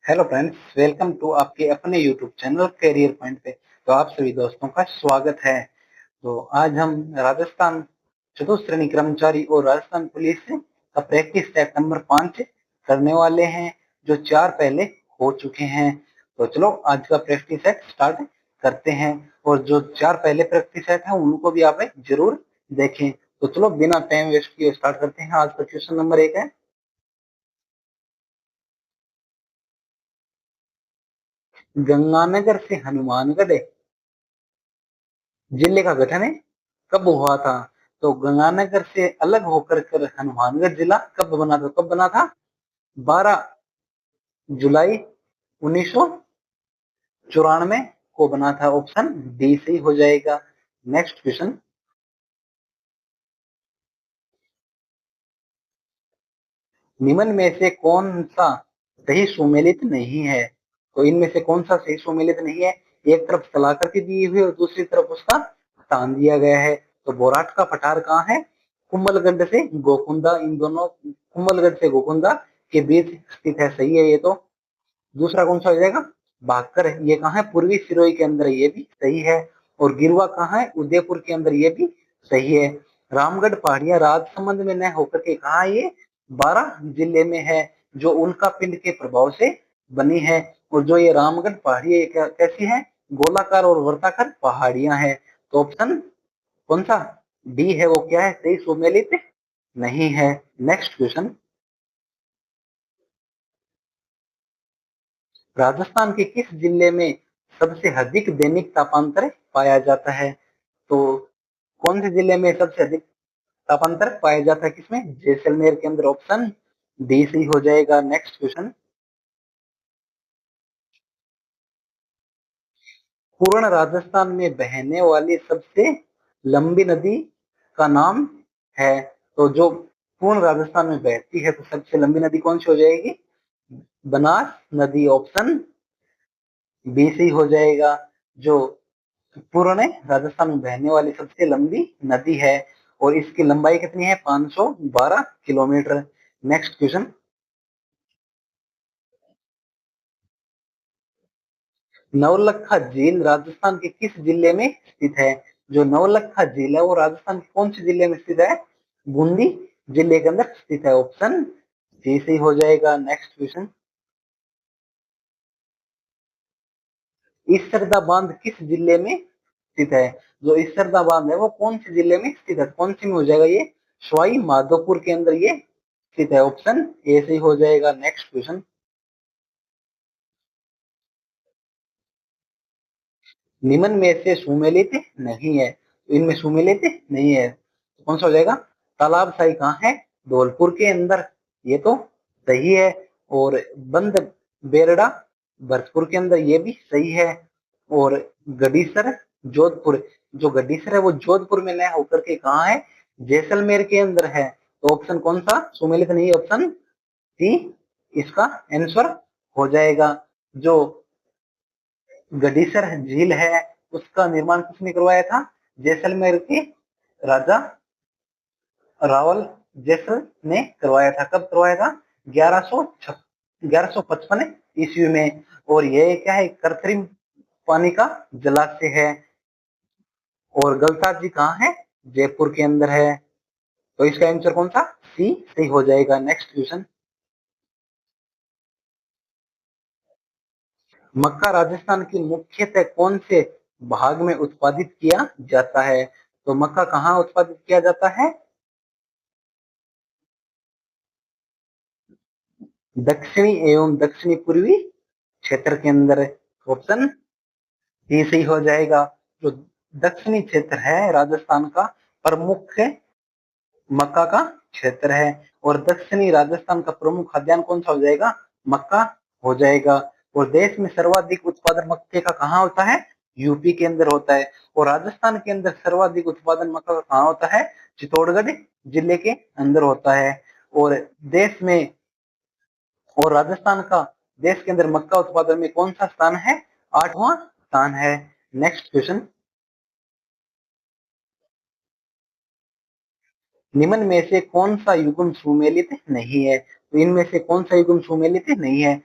Hello friends, welcome to आपके अपने YouTube channel career point पे। तो आप सभी दोस्तों का स्वागत है। तो आज हम राजस्थान चतुश्रेणी कर्मचारी और राजस्थान पुलिस का प्रैक्टिस सेट नंबर 5 करने वाले हैं, जो 4 पहले हो चुके हैं। तो चलो आज का प्रैक्टिस सेट स्टार्ट करते हैं, और जो 4 पहले प्रैक्टिस सेट है उनको भी आप जरूर देखें। तो चलो बिना टाइम वेस्ट किए स्टार्ट करते हैं। आज का क्वेश्चन नंबर 1 है, गंगानगर से हनुमानगढ़ जिले का गठन कब हुआ था? तो गंगानगर से अलग होकर कर हनुमानगढ़ जिला कब बना था? 12 जुलाई 1994 को बना था। ऑप्शन डी सही हो जाएगा। नेक्स्ट क्वेश्चन, निम्न में से कौन सा सही सुमेलित नहीं है? तो इनमें से कौन सा सही सुमेलित नहीं है? एक तरफ कलाकृति दी हुई है और दूसरी तरफ उसका स्थान दिया गया है। तो बोराट का पठार कहाँ है? कुंभलगढ़ से गोकुंदा, इन दोनों कुंभलगढ़ से गोकुंदा के बीच स्थित है। सही है ये तो। दूसरा कौन सा हो जाएगा? भाकर, ये कहाँ है? पूर्वी सिरोही के अंदर, ये भी सही है। और गिरवा कहाँ है? उदयपुर के अंदर, ये भी सही है। रामगढ़ पहाड़ियां राजसमंद में न होकर के कहा, ये 12 जिले में है, जो उल्का पिंड के प्रभाव से बनी है। और जो ये रामगढ़ पहाड़ियां कैसी है? गोलाकार और वर्ताकार पहाड़ियां हैं। तो ऑप्शन कौन सा? डी है, वो क्या है? सही सुमेलित नहीं है। नेक्स्ट क्वेश्चन, राजस्थान के किस जिले में सबसे अधिक दैनिक तापांतर पाया जाता है? तो कौन से जिले में सबसे अधिक तापांतर पाया जाता है? किसमें? जैसलमेर के अंदर। ऑप्शन डी सी हो जाएगा। नेक्स्ट क्वेश्चन, पूर्ण राजस्थान में बहने वाली सबसे लंबी नदी का नाम है? तो जो पूर्ण राजस्थान में बहती है, तो सबसे लंबी नदी कौन सी हो जाएगी? बनास नदी। ऑप्शन बी सी हो जाएगा। जो पूर्ण राजस्थान में बहने वाली सबसे लंबी नदी है, और इसकी लंबाई कितनी है? 512 किलोमीटर। नेक्स्ट क्वेश्चन, नवलखा झील राजस्थान के किस जिले में स्थित है? जो नवलखा झील है वो राजस्थान के कौन से जिले में स्थित है? बूंदी जिले के अंदर स्थित है। ऑप्शन सी सही हो जाएगा। नेक्स्ट क्वेश्चन, इसरदा बांध किस जिले में स्थित है? जो इसरदा बांध है वो कौन से जिले में स्थित है? कौन सी में हो जाएगा ये? सवाई माधोपुर के अंदर ये स्थित है। ऑप्शन ए सही हो जाएगा। नेक्स्ट क्वेश्चन, निम्न में से सुमेलित नहीं है। तो इनमें सुमेलित नहीं है, तो कौन सा हो जाएगा? तालाब शाही कहाँ है? धौलपुर के अंदर, ये तो सही है। और बंद बेरड़ा भरतपुर के अंदर, ये भी सही है। और गडीसर जोधपुर, जो गडीसर है वो जोधपुर में न होकर के कहाँ है? जैसलमेर के अंदर है। तो ऑप्शन कौन सा सुमेलित नहीं है? ऑप्शन सी इसका आंसर हो जाएगा। जो गडीसर झील है उसका निर्माण किसने करवाया था? जैसलमेर के राजा रावल जैसल ने करवाया था। कब करवाया था? 1155 ईस्वी में। और यह क्या है? कृत्रिम पानी का जलाशय है। और गलता जी कहाँ है? जयपुर के अंदर है। तो इसका आंसर कौन सा? सी सही हो जाएगा। नेक्स्ट क्वेश्चन, मक्का राजस्थान की मुख्यतः कौन से भाग में उत्पादित किया जाता है? तो मक्का कहाँ उत्पादित किया जाता है? दक्षिणी एवं दक्षिणी पूर्वी क्षेत्र के अंदर। ऑप्शन डी सही हो जाएगा। जो दक्षिणी क्षेत्र है राजस्थान का, प्रमुख मक्का का क्षेत्र है। और दक्षिणी राजस्थान का प्रमुख खाद्यान्न कौन सा हो जाएगा? मक्का हो जाएगा। और देश में सर्वाधिक उत्पादन मक्के का कहाँ होता है? यूपी के अंदर होता है। और राजस्थान के अंदर सर्वाधिक उत्पादन मक्का का कहाँ होता है? चित्तौड़गढ़ जिले के अंदर होता है। और देश में और राजस्थान का देश के अंदर मक्का उत्पादन में कौन सा स्थान है? 8वां स्थान है। नेक्स्ट क्वेश्चन, निम्न में से कौन सा युग्म सुमेलित नहीं है? तो इनमें से कौन सा युग्म सुमेलित नहीं है?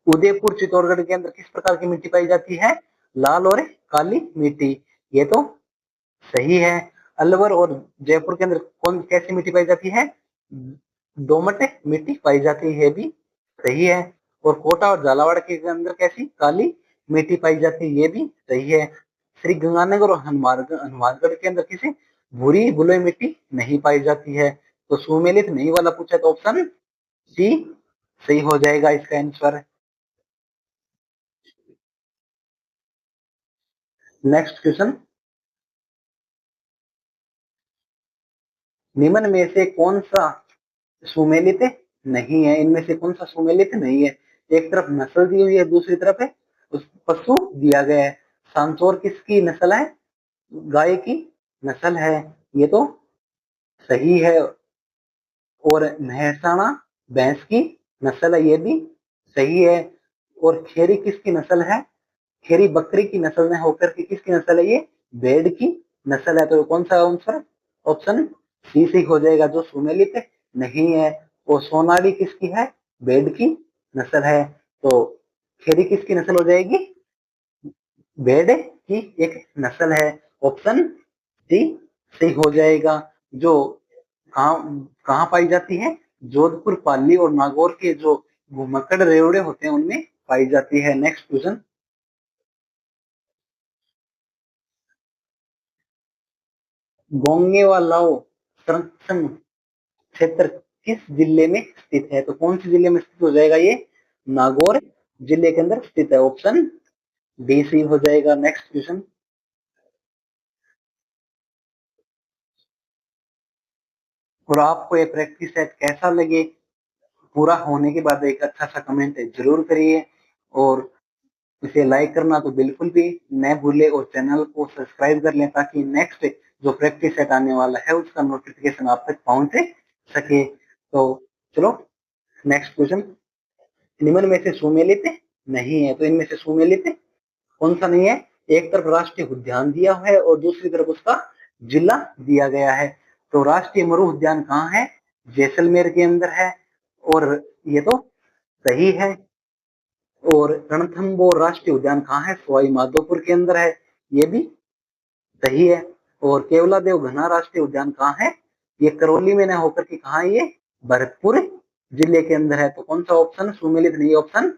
उदयपुर चित्तौड़गढ़ के अंदर किस प्रकार की मिट्टी पाई जाती है? लाल और काली मिट्टी। ये तो सही है। अलवर और जयपुर के अंदर कौन कैसी मिट्टी पाई जाती है? दोमट मिट्टी पाई जाती है, भी सही है। और कोटा और झालावाड़ के अंदर कैसी? काली मिट्टी पाई जाती है, ये भी सही है। श्री गंगानगर और हनुमानगढ़ के अंदर किसी भूरी बलुई मिट्टी नहीं पाई जाती है। तो सुमेलित नहीं वाला पूछा तो ऑप्शन सी सही हो जाएगा इसका आंसर। नेक्स्ट क्वेश्चन, निम्न में से कौन सा सुमेलित नहीं है? इनमें से कौन सा सुमेलित नहीं है? एक तरफ नस्ल दी हुई है, दूसरी तरफ है उस पशु दिया गया है। सांचौर किसकी नस्ल है? गाय की नस्ल है, ये तो सही है। और महसाणा भैंस की नस्ल है, ये भी सही है। और खेरी किसकी नस्ल है? खेरी बकरी की नस्ल में होकर के किसकी नस्ल है? ये भेड़ की नस्ल है। तो कौन सा आंसर? ऑप्शन सी से हो जाएगा, जो सुमेलित नहीं है। और सोनाली किसकी है? भेड़ की नस्ल है। तो खेरी किसकी नस्ल हो जाएगी? भेड़ की एक नस्ल है। ऑप्शन सी सही हो जाएगा। जो कहाँ कहाँ पाई जाती है? जोधपुर, पाली और नागौर के जो घुमक्कड़ रेवड़े होते हैं उनमें पाई जाती है। नेक्स्ट क्वेश्चन, गोंगेवालाओ संरक्षण क्षेत्र किस जिले में स्थित है? तो कौन सी जिले में स्थित हो जाएगा ये? नागौर जिले के अंदर स्थित है। ऑप्शन बी सी हो जाएगा। नेक्स्ट क्वेश्चन, और आपको ये प्रैक्टिस सेट कैसा लगे, पूरा होने के बाद एक अच्छा सा कमेंट जरूर करिए। और इसे लाइक करना तो बिल्कुल भी न भूले, और चैनल को सब्सक्राइब कर लें ताकि नेक्स्ट जो प्रैक्टिस सेट आने वाला है उसका नोटिफिकेशन आप तक पहुंच सके। तो चलो नेक्स्ट क्वेश्चन, निम्न में से सुमेलित नहीं है। तो इनमें से सुमेलित कौन सा नहीं है? एक तरफ राष्ट्रीय उद्यान दिया हुआ है और दूसरी तरफ उसका जिला दिया गया है। तो राष्ट्रीय मरु उद्यान कहाँ है? जैसलमेर के अंदर है, और ये तो सही है। और रणथंबोर राष्ट्रीय उद्यान कहाँ है? सवाई माधोपुर के अंदर है, ये भी सही है। और केवलादेव घना राष्ट्रीय उद्यान कहाँ है? ये करौली में न होकर के कहाँ है? ये भरतपुर जिले के अंदर है। तो कौन सा ऑप्शन सुमेलित नहीं? ऑप्शन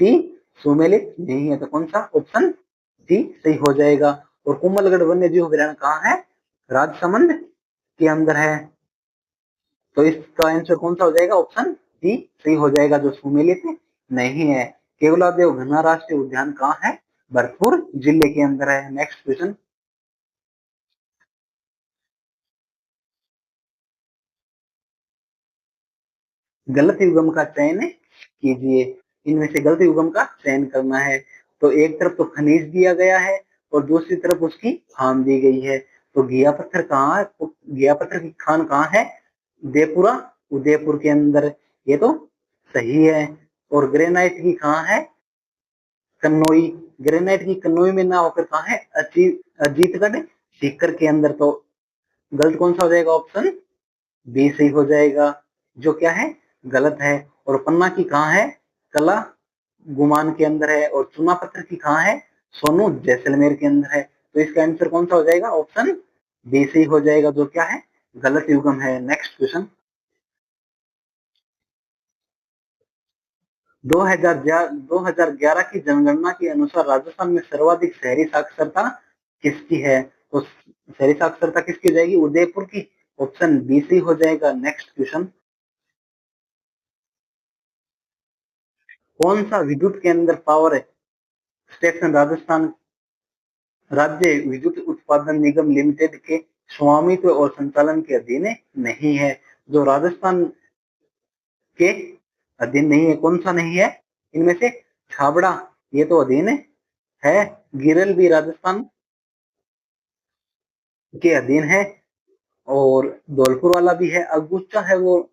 सी सुमेलित नहीं है। तो कौन सा? ऑप्शन सी सही हो जाएगा। और कुंभलगढ़ वन्य जीव अभ्यारण्य कहाँ है? राजसमंद के अंदर है। तो इसका आंसर कौन सा हो जाएगा? ऑप्शन सी सही हो जाएगा, जो सुमेलित नहीं है। केवलादेव घना राष्ट्रीय उद्यान कहाँ है? भरतपुर जिले के अंदर है। नेक्स्ट क्वेश्चन, गलत युग्म का चयन कीजिए। इनमें से गलत युग्म का चयन करना है। तो एक तरफ तो खनिज दिया गया है और दूसरी तरफ उसकी खान दी गई है। तो घिया पत्थर कहाँ है? घिया पत्थर की खान कहाँ है? देपुरा उदयपुर के अंदर, ये तो सही है। और ग्रेनाइट की कहाँ है? कन्नौई। ग्रेनाइट की कन्नौई में ना होकर कहाँ है? अजीतगढ़ सीकर के अंदर। तो गलत कौन सा हो जाएगा? ऑप्शन बी सही हो जाएगा, जो क्या है? गलत है। और पन्ना की कहाँ है? कला गुमान के अंदर है। और चुना पत्थर की कहाँ है? सोनू जैसलमेर के अंदर है। तो इसका आंसर कौन सा हो जाएगा? ऑप्शन बी सही हो जाएगा, जो क्या है? गलत युग्म है। नेक्स्ट क्वेश्चन, 2011 की जनगणना के अनुसार राजस्थान में सर्वाधिक शहरी साक्षरता किसकी है? तो शहरी साक्षरता किसकी हो जाएगी? उदयपुर की। ऑप्शन बी सी हो जाएगा। नेक्स्ट क्वेश्चन, कौन सा विद्युत के अंदर पावर स्टेशन राजस्थान राज्य विद्युत उत्पादन निगम लिमिटेड के स्वामित्व और संचालन के अधीन नहीं है? जो राजस्थान के अधीन नहीं है, कौन सा नहीं है इनमें से? छाबड़ा, ये तो अधीन है। गिरल भी राजस्थान के अधीन है। और धौलपुर वाला भी है। अगुच्चा है वो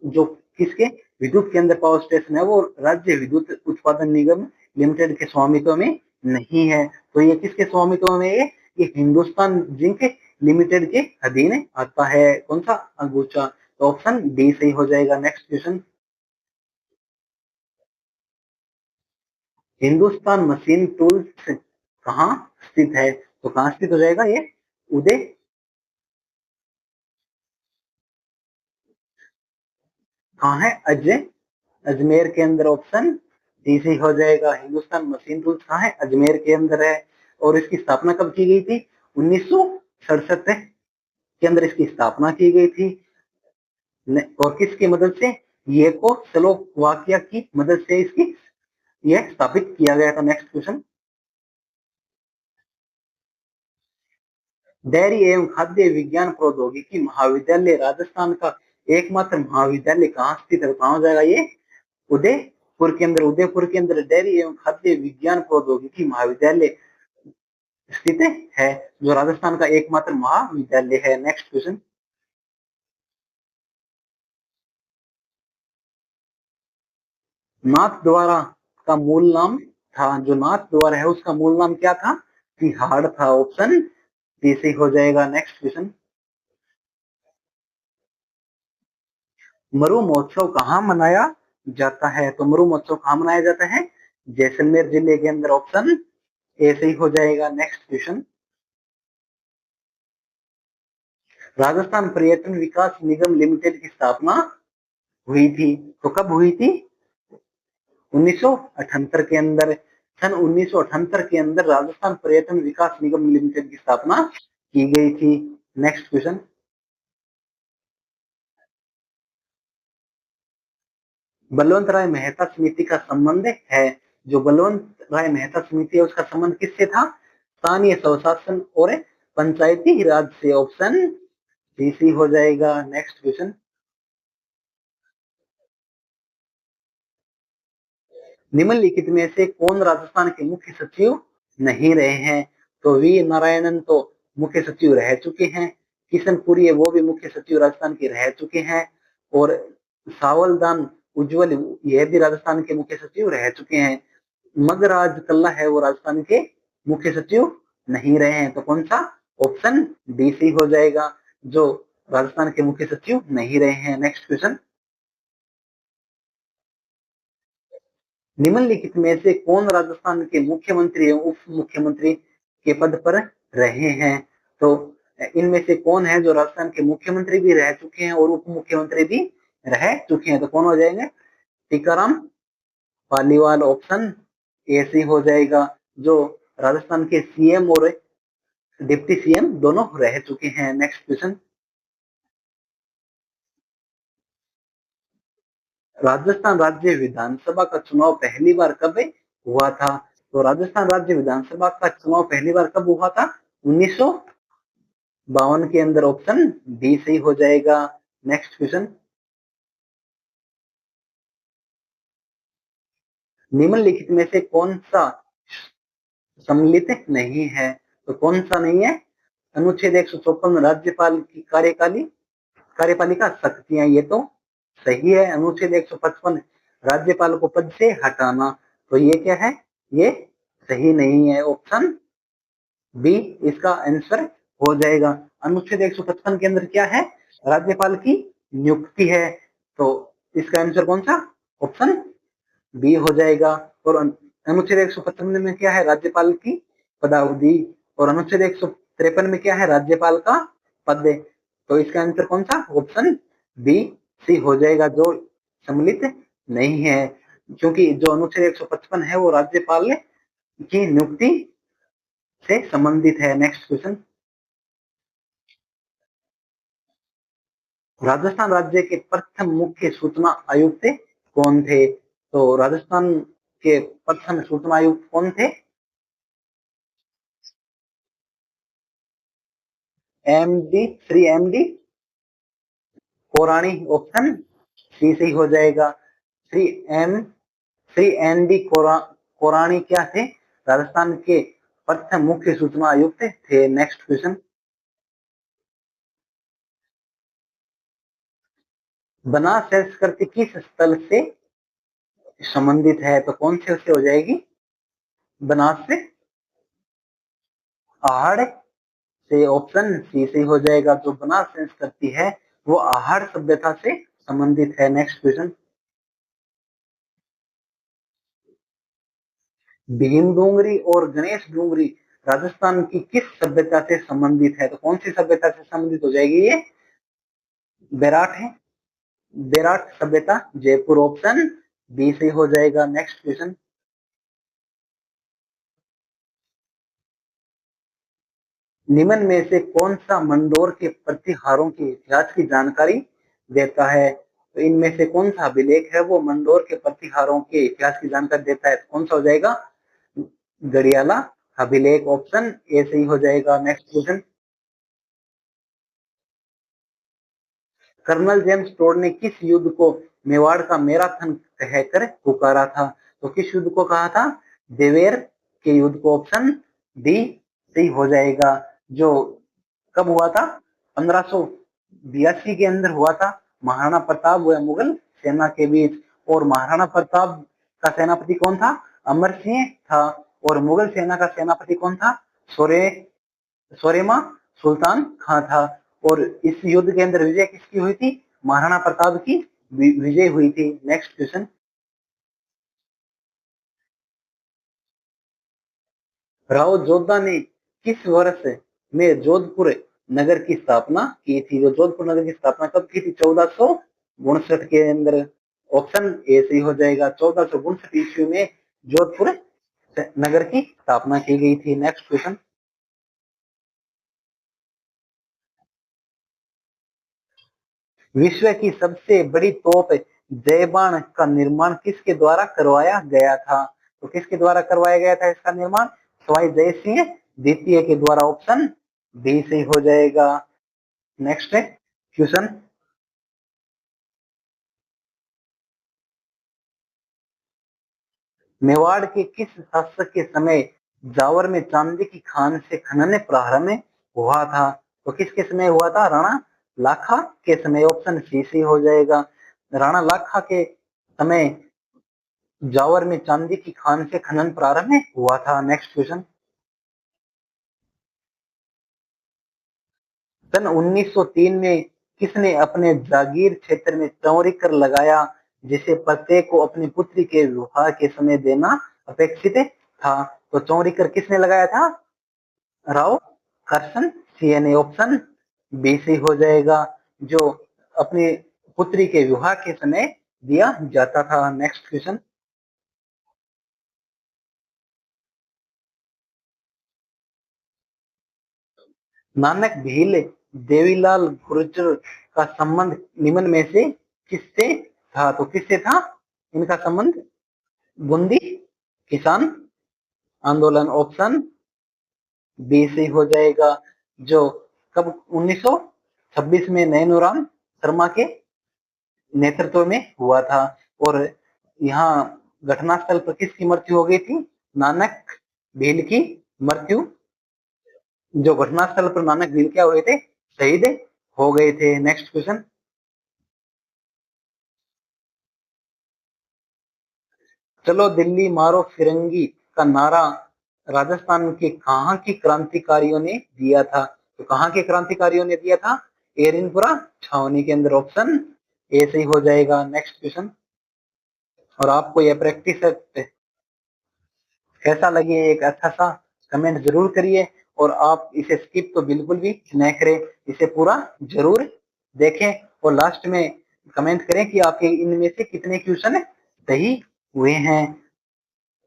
जो किसके विद्युत के अंदर पावर स्टेशन है, वो राज्य विद्युत उत्पादन निगम लिमिटेड के स्वामित्व में नहीं है। तो ये किसके स्वामित्व में? ये हिंदुस्तान जिंक लिमिटेड के अधीन आता है। कौन सा? अगुच्चा। तो ऑप्शन डी सही हो जाएगा। Next question, Hindustan machine tools कहाँ स्थित है? तो कहाँ स्थित हो जाएगा ये? उदय कहाँ है? अजय अजमेर के अंदर। ऑप्शन डी से हो जाएगा। हिंदुस्तान मशीन टूल्स कहाँ है? अजमेर के अंदर है। और इसकी स्थापना कब की गई थी? 1967 के अंदर इसकी स्थापना की गई थी। और किसकी मदद से? ये को स्लोवाकिया की मदद से इसकी यह स्थापित किया गया था। नेक्स्ट क्वेश्चन, डेयरी एवं खाद्य विज्ञान प्रौद्योगिकी महाविद्यालय राजस्थान का एकमात्र महाविद्यालय कहाँ स्थित है? कहाँ हो जाएगा ये? उदयपुर के अंदर। उदयपुर के अंदर डेयरी एवं खाद्य विज्ञान प्रौद्योगिकी महाविद्यालय स्थित है, जो राजस्थान का एकमात्र महाविद्यालय है। नेक्स्ट क्वेश्चन, नाथ द्वारा का मूल नाम था, जो नाथ द्वारा है उसका मूल नाम क्या था? तिहाड़ था। ऑप्शन डी से हो जाएगा। नेक्स्ट क्वेश्चन, मरु महोत्सव कहाँ मनाया जाता है? तो मरु महोत्सव कहाँ मनाया जाता है? जैसलमेर जिले के अंदर। ऑप्शन ए से ही हो जाएगा। नेक्स्ट क्वेश्चन, राजस्थान पर्यटन विकास निगम लिमिटेड की स्थापना हुई थी, तो कब हुई थी? 1978 के अंदर। सन 1978 के अंदर राजस्थान पर्यटन विकास निगम लिमिटेड की स्थापना की गई थी। नेक्स्ट क्वेश्चन, बलवंत राय मेहता समिति का संबंध है, जो बलवंत राय मेहता समिति है उसका संबंध किससे था? स्थानीय स्वशासन और पंचायती राज से। ऑप्शन डी सी हो जाएगा। नेक्स्ट क्वेश्चन, निम्नलिखित में से कौन राजस्थान के मुख्य सचिव नहीं रहे हैं? तो वी नारायणन तो मुख्य सचिव रह चुके हैं। किशनपुरी है वो भी मुख्य सचिव राजस्थान के रह चुके हैं। और सावलदान उज्जवल यह भी राजस्थान के मुख्य सचिव रह चुके हैं। मगराज कल्ला है वो राजस्थान के मुख्य सचिव नहीं रहे हैं। तो कौन सा? ऑप्शन डी सी हो जाएगा, जो राजस्थान के मुख्य सचिव नहीं रहे हैं। नेक्स्ट क्वेश्चन, निम्नलिखित में से कौन राजस्थान के मुख्यमंत्री एवं उप मुख्यमंत्री के पद पर रहे हैं? तो इनमें से कौन है जो राजस्थान के मुख्यमंत्री भी रह चुके हैं और उप मुख्यमंत्री भी रह चुके हैं? तो कौन हो जाएंगे? टीकाराम पालीवाल। ऑप्शन ए सी हो जाएगा, जो राजस्थान के सीएम और डिप्टी सीएम दोनों रह चुके हैं। नेक्स्ट क्वेश्चन, राजस्थान राज्य विधानसभा का चुनाव पहली बार कब हुआ था? तो राजस्थान राज्य विधानसभा का चुनाव पहली बार कब हुआ था? 1952 के अंदर। ऑप्शन डी सही हो जाएगा। नेक्स्ट क्वेश्चन, निम्नलिखित में से कौन सा सम्मिलित नहीं है? तो कौन सा नहीं है? अनुच्छेद 154 राज्यपाल की कार्यपालिका शक्तियां, ये तो सही है। अनुच्छेद 155 राज्यपाल को पद से हटाना, तो ये क्या है? ये सही नहीं है। ऑप्शन बी इसका आंसर हो जाएगा। अनुच्छेद 155 के अंदर क्या है? राज्यपाल की नियुक्ति है। तो इसका आंसर कौन सा? ऑप्शन बी हो जाएगा। और अनुच्छेद 155 में क्या है? राज्यपाल की पदावधि। और अनुच्छेद 153 में क्या है? राज्यपाल का पद। तो इसका आंसर कौन सा? ऑप्शन बी सी हो जाएगा, जो सम्मिलित नहीं है, क्योंकि जो अनुच्छेद 155 है वो राज्यपाल की नियुक्ति से संबंधित है। नेक्स्ट क्वेश्चन, राजस्थान राज्य के प्रथम मुख्य सूचना आयुक्त कौन थे? तो राजस्थान के प्रथम सूचना आयुक्त कौन थे? MD Shri MD Korani. Option C सही हो जाएगा। Shri M Shri N D Korani क्या थे? राजस्थान के प्रथम मुख्य सूचना आयुक्त थे। नेक्स्ट क्वेश्चन, बनास संस्कृति किस स्थल से संबंधित है? तो कौन से हो जाएगी? बनास से आहड़ से। ऑप्शन सी से हो जाएगा, जो बनास संस्कृति है वो आहड़ सभ्यता से संबंधित है। नेक्स्ट क्वेश्चन, भीम डोंगरी और गणेश डोंगरी राजस्थान की किस सभ्यता से संबंधित है? तो कौन सी सभ्यता से संबंधित हो जाएगी ये? बेराट है, बेराट सभ्यता जयपुर, ऑप्शन बी से हो जाएगा। नेक्स्ट क्वेश्चन, निम्न में से कौन सा मंडोर के प्रतिहारों के इतिहास की जानकारी देता है? तो इनमें से कौन सा अभिलेख है वो मंडोर के प्रतिहारों के इतिहास की जानकारी देता है? तो कौन सा हो जाएगा? गढ़ियाला अभिलेख, ऑप्शन ए से ही हो जाएगा। Next question, colonel James Tod ने किस युद्ध को मेवाड़ का मैराथन कहकर पुकारा था? तो किस युद्ध को कहा था? देवेर के युद्ध को, ऑप्शन डी सही हो जाएगा। जो कब हुआ था? 1582 के अंदर हुआ था, महाराणा प्रताप व मुगल सेना के बीच। और महाराणा प्रताप का सेनापति कौन था? अमर सिंह था। और मुगल सेना का सेनापति कौन था? सोरे सोरेमा सुल्तान खां था। और इस युद्ध के अंदर विजय किसकी हुई थी? महाराणा प्रताप की विजय हुई थी। नेक्स्ट क्वेश्चन, राव जोधा ने किस वर्ष में जोधपुर नगर की स्थापना की थी? जो जोधपुर नगर की स्थापना कब की थी? 1462 के अंदर, ऑप्शन ए सही हो जाएगा। 1462 ईस्वी में जोधपुर नगर की स्थापना की गई थी। नेक्स्ट क्वेश्चन, विश्व की सबसे बड़ी तोप जयबान का निर्माण किसके द्वारा करवाया गया था? तो किसके द्वारा करवाया गया था इसका निर्माण? सवाई जय सिंह द्वितीय के द्वारा, ऑप्शन बी से हो जाएगा। नेक्स्ट क्वेश्चन, मेवाड़ के किस शासक के समय जावर में चांदी की खान से खनन प्रारंभ हुआ था? तो किसके समय हुआ था? राणा लाखा के समय, ऑप्शन सी से हो जाएगा। राणा लाखा के समय जावर में चांदी की खान से खनन प्रारंभ हुआ था। नेक्स्ट क्वेश्चन, सन 1903 में किसने अपने जागीर क्षेत्र में चौरी कर लगाया, जिसे प्रत्येक को अपनी पुत्री के विवाह के समय देना अपेक्षित था? तो चौरी कर किसने लगाया था? राव करसन सिंह ने, ऑप्शन बी से हो जाएगा। जो अपनी पुत्री के विवाह के समय दिया जाता था। नेक्स्ट क्वेश्चन, नानक भील देवीलाल गुर्जर का संबंध निम्न में से किससे था? तो किससे था इनका संबंध? बूंदी किसान आंदोलन, ऑप्शन बी से हो जाएगा। जो कब 1926 में नैनूराम शर्मा के नेतृत्व में हुआ था। और यहाँ घटनास्थल पर किसकी मृत्यु हो गई थी? नानक भील की मृत्यु, जो घटनास्थल पर नानक भील क्या हुए थे? शहीद हो गए थे। नेक्स्ट क्वेश्चन, चलो दिल्ली मारो फिरंगी का नारा राजस्थान के कहां की क्रांतिकारियों ने दिया था? तो कहां के क्रांतिकारियों ने दिया था? एरिनपुरा छावनी के अंदर, ऑप्शन ए सही हो जाएगा। नेक्स्ट क्वेश्चन, और आपको यह प्रैक्टिस कैसा लगे एक अच्छा सा कमेंट जरूर करिए। और आप इसे स्किप तो बिल्कुल भी न करें, इसे पूरा जरूर देखें। और लास्ट में कमेंट करें कि आपके इनमें से कितने क्वेश्चन सही हुए हैं।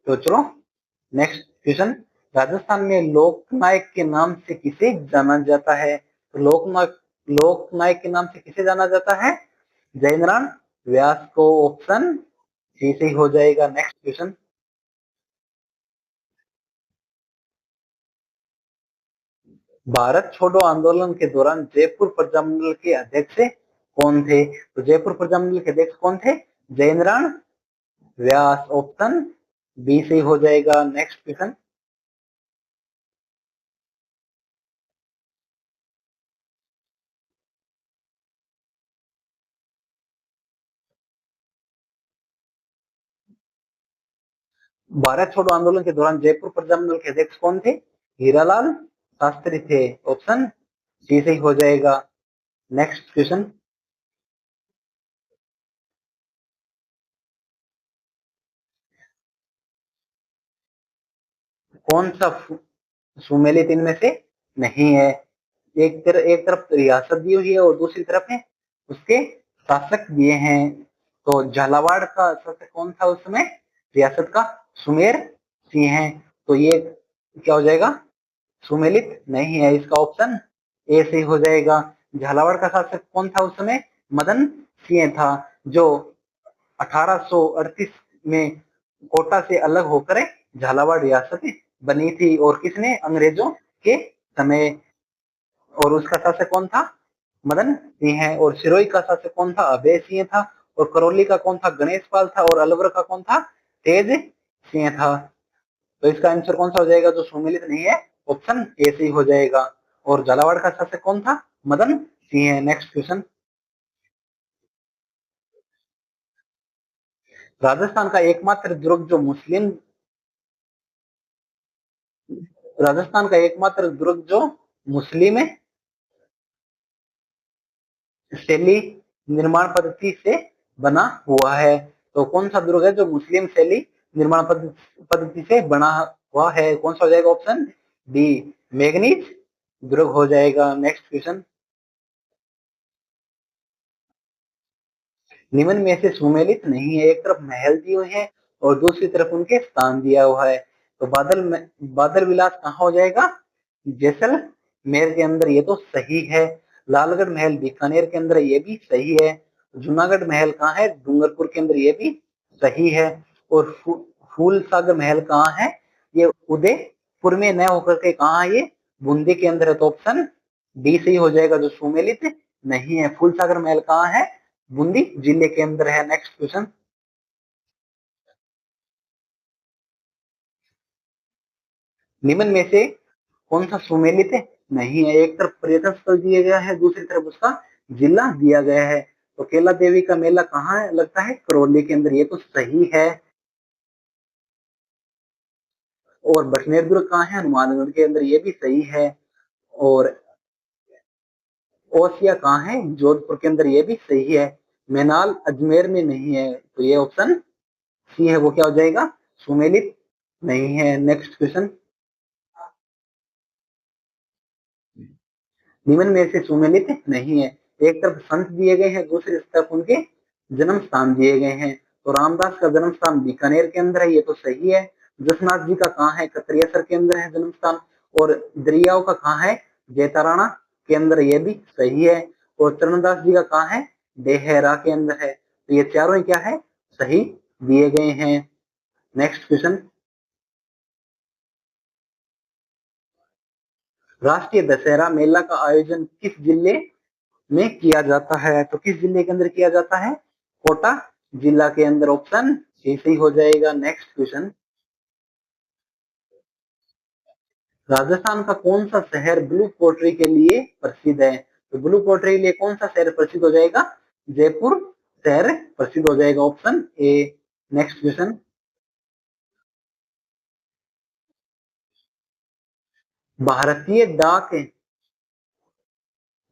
तो चलो नेक्स्ट क्वेश्चन, राजस्थान में लोकनायक के नाम से किसे जाना जाता है? तो लोकनायक के नाम से किसे जाना जाता है? जयनारायण व्यास को, ऑप्शन सी से हो जाएगा। नेक्स्ट क्वेश्चन, भारत छोड़ो आंदोलन के दौरान जयपुर प्रजामंडल के अध्यक्ष कौन थे? तो जयपुर प्रजामंडल के अध्यक्ष कौन थे? जयनारायण व्यास, ऑप्शन बी से हो जाएगा। नेक्स्ट क्वेश्चन, भारत छोड़ो आंदोलन के दौरान जयपुर प्रजामंडल के अध्यक्ष कौन थे? हीरालाल शास्त्री थे, ऑप्शन सी से हो जाएगा। नेक्स्ट क्वेश्चन, कौन सा सुमेलित इनमें से नहीं है? एक तरफ रियासत दी हुई है और दूसरी तरफ है उसके शासक दिए हैं। तो झालावाड़ का शासक कौन था उस समय? रियासत का सुमेर सिंह है। तो ये क्या हो जाएगा? सुमेलित नहीं है। इसका ऑप्शन ए सही हो जाएगा। झालावाड़ का शासक कौन था उस समय? मदन सिंह था, जो 1838 में कोटा से अलग होकर झालावाड़ रियासत बनी थी। और किसने? अंग्रेजों के समय। और उसका शासक कौन था? मदन सिंह है। और सिरोही का शासक कौन था? अभय सिंह था। और करौली का कौन था? गणेश पाल था। और अलवर का कौन था? तेज सिंह था। तो इसका आंसर कौन सा हो जाएगा जो सुमेलित नहीं है? ऑप्शन ए सही हो जाएगा। और झालावाड़ का शासक कौन था? मदन सिंह है। Next question. राजस्थान का एकमात्र दुर्ग जो मुस्लिम राजस्थान का एकमात्र दुर्ग जो मुस्लिम शैली निर्माण पद्धति से बना हुआ है, तो कौन सा दुर्ग है जो मुस्लिम शैली निर्माण पद्धति से बना हुआ है? कौन सा हो जाएगा? ऑप्शन डी, मैगनीज दुर्ग हो जाएगा। Next question. निम्न में से सुमेलित नहीं है। एक तरफ महल दिए हुए हैं और दूसरी तरफ उनके स्थान दिया हुआ है। तो बादल विलास कहाँ हो जाएगा? जैसलमेर के अंदर। ये तो सही है। लालगढ़ महल बीकानेर के अंदर, ये भी सही है। जूनागढ़ महल कहाँ है? डूंगरपुर के अंदर, ये भी सही है। और फूल सागर महल कहाँ है? ये उदयपुर में न होकर के कहाँ है? ये बूंदी के अंदर है। तो ऑप्शन डी सही हो जाएगा जो सुमेलित नहीं है। फूल सागर महल कहाँ है? बूंदी जिले के अंदर है। Next question. निम्न में से कौन सा सुमेलित नहीं है? एक तरफ पर्यटन स्थल दिया गया है, दूसरी तरफ उसका जिला दिया गया है। तो केला देवी का मेला कहाँ लगता है? करौली के अंदर, ये तो सही है। और बटनेर दुर्ग कहाँ है? हनुमानगढ़ के अंदर, ये भी सही है। और ओसिया कहाँ है? जोधपुर के अंदर, ये भी सही है। मैनाल अजमेर में नहीं है। तो ये ऑप्शन सी है, वो क्या हो जाएगा? सुमेलित नहीं है। Next question. निम्न में से सुमेलित नहीं है। एक तरफ संत दिए गए हैं, दूसरी तरफ उनके जन्म स्थान दिए गए हैं। तो रामदास का जन्म स्थान बीकानेर के अंदर है, ये तो सही है। जसनाथ जी का कहाँ है? कतरियासर के अंदर है जन्म स्थान। और दरियाओं का कहाँ है? जैताराना के अंदर, ये भी सही है। और चरणदास जी का कहाँ है? डेहरा के अंदर है। तो ये चारों ही क्या है? सही दिए गए हैं। Next question. राष्ट्रीय दशहरा मेला का आयोजन किस जिले में किया जाता है? तो किस जिले के अंदर किया जाता है? कोटा जिला के अंदर। ऑप्शन सी सही हो जाएगा। Next question. राजस्थान का कौन सा शहर ब्लू पोट्री के लिए प्रसिद्ध है? तो ब्लू पोट्री के लिए कौन सा शहर प्रसिद्ध हो जाएगा? जयपुर शहर प्रसिद्ध हो जाएगा। Option A. Next question. भारतीय डाक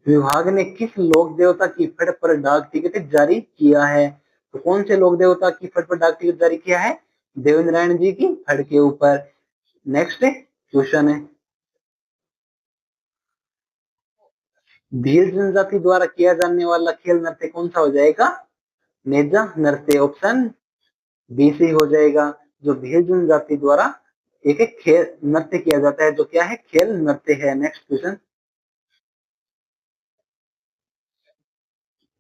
विभाग ने किस लोक देवता की फट पर डाक टिकट जारी किया है? तो कौन से लोक देवता की फट पर डाक टिकट जारी किया है? देवेंद्र नारायण जी की फट के ऊपर। नेक्स्ट क्वेश्चन है, भील जनजाति द्वारा किया जाने वाला खेल नृत्य कौन सा हो जाएगा? नेजा नृत्य। ऑप्शन बी से हो जाएगा। जो भील जनजाति द्वारा एक एक खेल नृत्य किया जाता है, जो क्या है? खेल नृत्य है। Next question.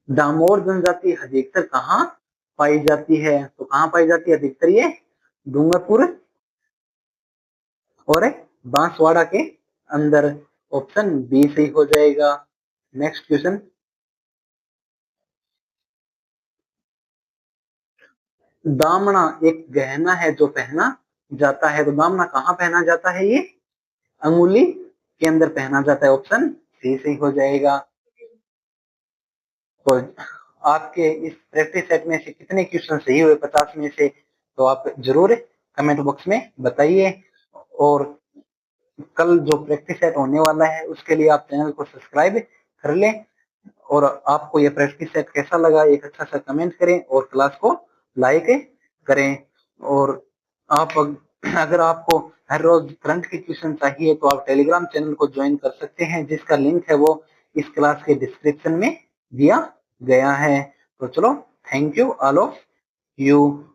डामोर जनजाति अधिकतर कहाँ पाई जाती है? तो कहाँ पाई जाती है अधिकतर? ये डूंगरपुर और बांसवाड़ा के अंदर। ऑप्शन बी सही हो जाएगा। Next question. दामना एक गहना है जो पहना जाता है। तो दामना कहाँ पहना जाता है? ये अंगुली के अंदर पहना जाता है। ऑप्शन सी सही हो जाएगा। तो आपके इस प्रैक्टिस सेट में से कितने क्वेश्चन सही हुए 50 में से? तो आप जरूर कमेंट बॉक्स में बताइए। और कल जो प्रैक्टिस सेट होने वाला है उसके लिए आप चैनल को सब्सक्राइब कर लें। और आपको ये प्रैक्टिस सेट कैसा लगा, एक अच्छा सा कमेंट करें और क्लास को लाइक करें। और आप अगर आपको हर रोज करंट के क्वेश्चन चाहिए तो आप टेलीग्राम चैनल को ज्वाइन कर सकते हैं, जिसका लिंक है वो इस क्लास के डिस्क्रिप्शन में दिया गया है। तो चलो, thank you all of you.